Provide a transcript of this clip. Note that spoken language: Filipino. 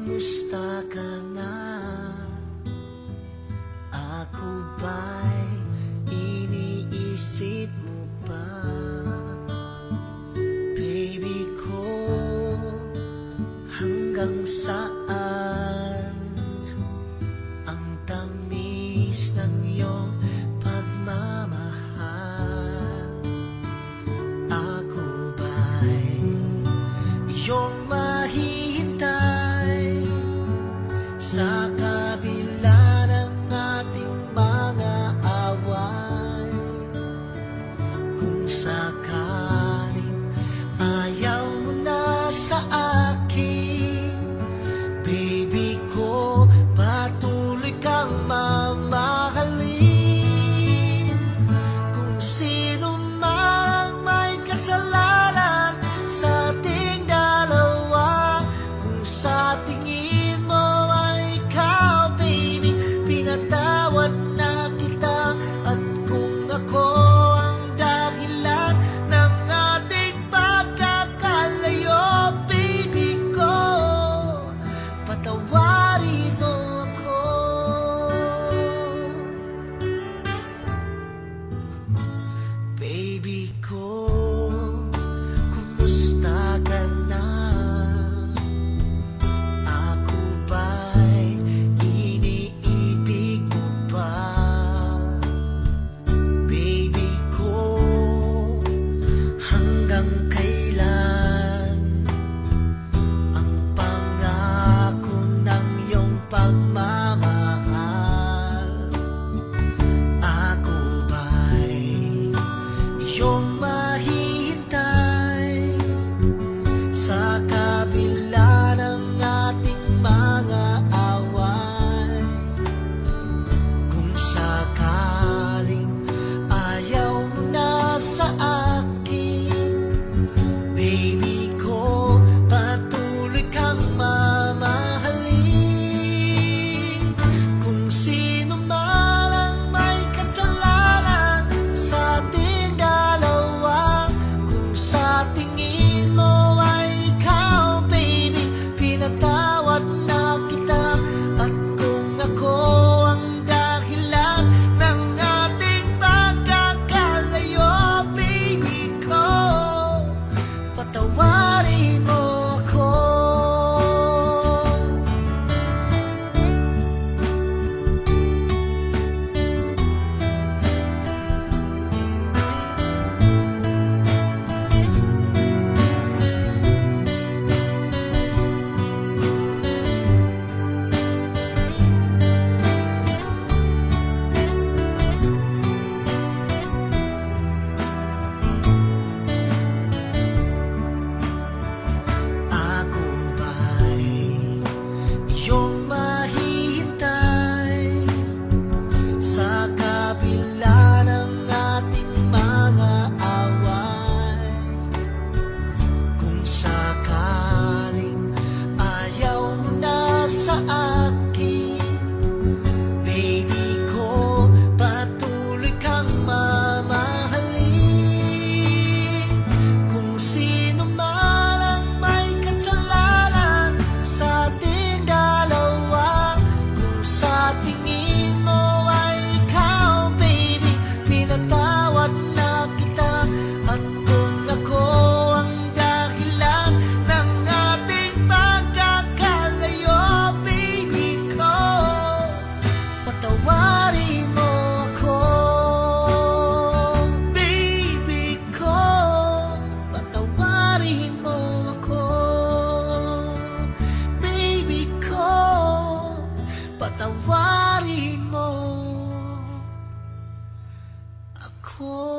kumusta ka na? Ako ba'y iniisip mo pa? Baby ko, hanggang saan ang tamis ng iyong pagmamahal? Ako ba'y iyong mahihintay sa kabila ng ating mga away? Kung sakaling ayaw mo na sa akin, baby ko, patuloy kang mamahalin. Kung sino man ang may kasalanan sa ating dalawa, kung sa tingin mo ay ikaw, baby, pinatawad na kita. At kung ako ang dahilan ng ating pagkakalayo, baby ko, patawarin mo ako. Baby ko, kumusta ka na? Ako ba'y iniibig mo pa? Baby ko, hanggang kailan ang pangako ng iyong pagmamahal? Ako ba'y iyong mahihintay sa kabila ng ating mga away? Kung sakaling ayaw mo na sa akin, baby ko, patuloy kang mamahalin. Kung sino man ang may kasalanan sa ating dalawa, kung sa tingin mo ay ikaw, baby, pinatawad na kita. At kung ako ang dahilan ng ating pagkakalayo, baby ko, patawarin mo ako. Ako ba'y iyong mahihintay sa kabila ng ating mga away? Kung sakaling ayaw mo na sa akin, baby ko, patuloy kang mamahalin. Kung sino man ang may kasalanan sa ating dalawa, kung sa tingin mo ay ikaw, baby, pinatawad na kita. At kung ako ang dahilan ng ating pagkakalayo, baby ko, patawarin mo ako. Baby ko, patawarin mo ako. Baby ko, patawarin mo ako.